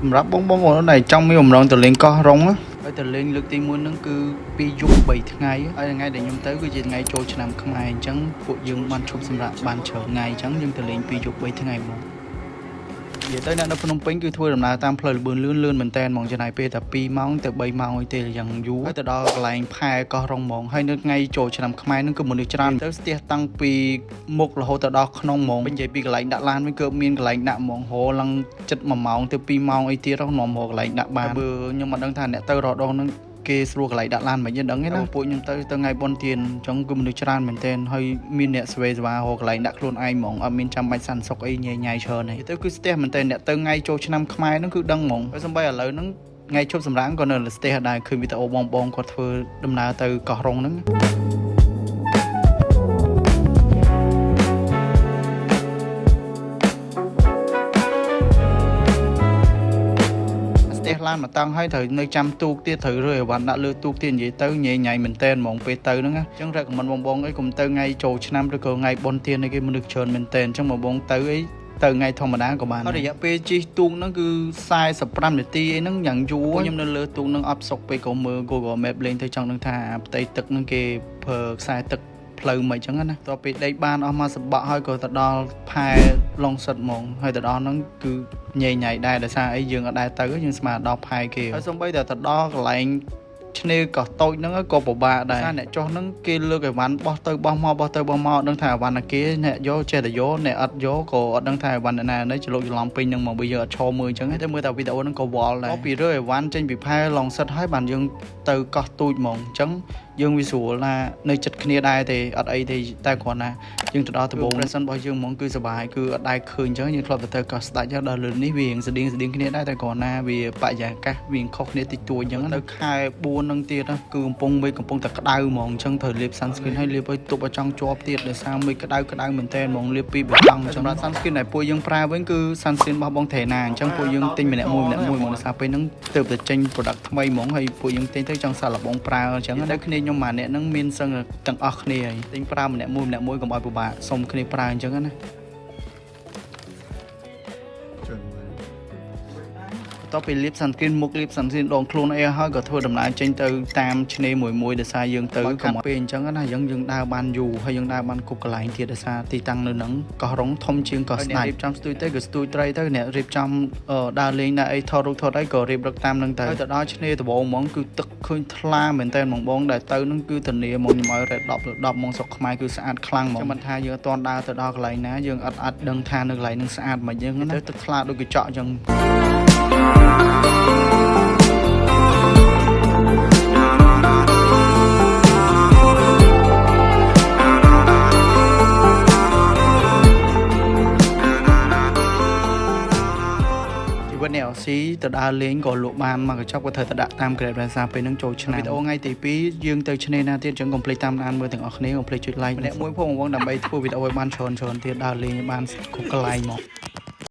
សម្រាប់បងប្អូនដែលចង់មានបំណងទៅលេងកោះរុងហើយទៅលេងលើកទី1ហ្នឹងគឺ2យប់3ថ្ងៃហើយថ្ងៃដែលខ្ញុំទៅគឺជាថ្ងៃចូលឆ្នាំខ្មែរអញ្ចឹងពួកយើងបានឈប់សម្រាប់បានច្រើនថ្ងៃអញ្ចឹងយើងទៅលេង2យប់3ថ្ងៃហ្មងនិយាយទៅអ្នកនៅភ្នំពេញគឺធ្វើដំណើរតាមផ្លូវលឿនមែនតើហ្មងចំណាយពេលតែ2ម៉ោងទៅ3ម៉ោងអីទេយ៉ាងយូរហើយទៅដល់កន្លែងផែកោះរុងហ្មងហើយនៅថ្ងៃចូលឆ្នាំខ្មែរហ្នឹងគឺមនុស្សច្រើនទៅស្ទះតាំងពីមុខរហូតទៅដល់ក្នុងហ្មងនិយាយពីកន្លែងដាក់ឡានវិញគឺមានកន្លែងដាក់ហ្មងហៅឡើងចិត្ត1ម៉ោងទៅ2ម៉ោងអីទៀតហ្នឹងនាំមកកន្លែងដាក់បានបើខ្ញុំមិនដឹងថាអ្នកទៅរដងហ្នឹងគេស្រួលកន្លែងដាក់ឡានមិនយើងដឹងទេណាពួកខ្ញុំទៅថ្ងៃបុណ្យទានអញ្ចឹងគឺមនុស្សច្រើនមែនទែនហើយមានអ្នកស្វេស្វារកន្លែងដាក់ខ្លួនឯងហ្មងអត់មានចាំបាច់សាន់សុកអីញ៉ៃច្រើនទេទៅគឺស្ទះមែនទែនអ្នកទៅថ្ងៃចូលឆ្នាំខ្មែរហ្នឹងគឺដឹងហ្មងហើយសំបីឥឡូវហ្នឹងថ្ងៃជប់សម្រាប់ក៏នៅស្ទះដែរឃើញវីដេអូបងគាត់ធ្វើដំណើរទៅកោះរុងហ្នឹងឡានមកតាំងហើយត្រូវនៅចាំទូកទៀតត្រូវរើអីវ៉ាន់ដាក់លើទូកទៀតនិយាយទៅញ៉ៃមែនតែនហ្មងពេលទៅហ្នឹងអញ្ចឹងរកខមមិនបងអីកុំទៅថ្ងៃចូលឆ្នាំឬក៏ថ្ងៃបុណ្យទានអីគេមនុស្សច្រើនមែនតែនអញ្ចឹងបងទៅអីទៅថ្ងៃធម្មតាក៏បានហើយរយៈពេលជិះទូកហ្នឹងគឺ45នាទីអីហ្នឹងយ៉ាងយូរខ្ញុំនៅលើទូកហ្នឹងអត់សុកពេកក៏មើល Google Map លេងទៅចង់នឹងថាផ្ទៃទឹកហ្នឹងគេប្រើខ្សែទឹកផ្លូវមិនអញ្ចឹងណាតទៅពេលដេកបានអស់មកសបកហើយក៏ទៅដល់ផែឡុងសិតហ្មងហើយទៅដល់ហ្នឹងគឺញ៉ៃដែរដោយសារអីយើងអត់ដែរទៅយើងស្មានដល់ផែគេហើយសូម្បីតែទៅដល់កន្លែងឆ្នេរកោះតូចហ្នឹងក៏ពិបាកដែរថាអ្នកចុះហ្នឹងគេលើកអីវ៉ាន់បោះទៅបោះមកដឹងថាអីវ៉ាន់ណាគេអ្នកយកចេះតែយកអ្នកអត់យកក៏អត់ដឹងថាអីវ៉ាន់ណានេះច្រឡូកច្រឡំពេញហ្នឹងមកបើយើងអត់ឈរមើលអញ្ចឹងតែមើលតែវីដេអូហ្នឹងក៏វល់ដែរពីរើអីវ៉ាន់ចេញពីផែឡុងសិតហើយបានយើងទៅកោះទូចហ្មងអញ្ចឹងយើងវាស្រួលណានៅចិត្តគ្នាដែរទេអត់អីទេតែគ្រាន់ណាយើងទៅដល់ដំបូង present របស់យើងហ្មងគឺសុបាយគឺអត់ដែរឃើញអញ្ចឹងយើងធ្លាប់ទៅកោះស្ដាច់ដល់លើនេះវាស្តៀងគ្នាដែរតែគ្រាន់ណាវាបរិយាកាសវាខុសគ្នាតិចតួចអញ្ចឹងនៅខែ4ហ្នឹងទៀតគឺកំពុងតែក្តៅហ្មងអញ្ចឹងត្រូវលាប sunscreen ហើយលាបឲ្យទប់ឲ្យចង់ជាប់ទៀតដោយសារមេឃក្តៅមែនតើហ្មងលាបពីបេះដូងសម្រាប់ sunscreen ដែលពួកយើងប្រើវិញគឺ sunscreen របស់បងថេណាអញ្ចឹងពួកយើងទិញម្នាក់មួយហ្មងដោយសារពេលហ្នឹងទើបតែចេញ product ថ្មីហ្មងហើយពួកយើងទិញទៅចង់សាកល្បងប្រើអញ្ចឹងនៅគ្នាខ្ញុំម្នាក់ហ្នឹងមានសឹងទាំងអស់គ្នាហើយទិញប្រើម្នាក់មួយកុំឲ្យពិបាកសុំគ្នាប្រើអញ្ចឹងណាតទៅពេលលាប sunscreen មុខលាប sunscreen ដងខ្លួនអីហើយក៏ធ្វើដំណើរចេញទៅតាមឆ្នេរមួយដោយសារយើងទៅកុំពេលអញ្ចឹងណាយើងដើរបានយូរហើយយើងដើរបានគ្រប់កន្លែងទៀតដោយសារទីតាំងនៅហ្នឹងកោះរុងធំជាងកោះស្ដេចរៀបចំស្ទួយទៅក៏ស្ទួយត្រីទៅអ្នករៀបចំដើរលេងដើរអីថតរូបថតអីក៏រៀបរឹកតាមហ្នឹងទៅហើយទៅដល់ឆ្នេរដំបងហ្មងគឺទឹកឃើញថ្លាមែនតើបងដែលទៅហ្នឹងគឺធានាហ្មងខ្ញុំឲ្យ red 10 មកស្រុកខ្មែរគឺស្អាតខ្លាំងហ្មងខ្ញុំមិនថាយើងអត់ទាន់ដើរទៅដល់កន្លែងណាយើងអត់ដឹងថានៅកន្លែងហ្នឹងស្អាតមិនយើងណាទឹកថ្លាដូចកញ្ចក់អញ្ចឹងអ្នកស៊ីទៅដើរលេងក៏លក់បានមកកញ្ចប់ក៏ត្រូវទៅដាក់តាម Grab ដោយសារពេលហ្នឹងចូលឆ្នាំវីដេអូថ្ងៃទី2យើងទៅឆ្នេរណាទៀតចឹងកុំភ្លេចតាមដានមើលទាំងអស់គ្នាកុំភ្លេចចុច like ម្នាក់មួយផងបងដើម្បីធ្វើវីដេអូឲ្យបានច្រើនទៀតដើរលេងឲ្យបានគ្រប់កន្លែងមក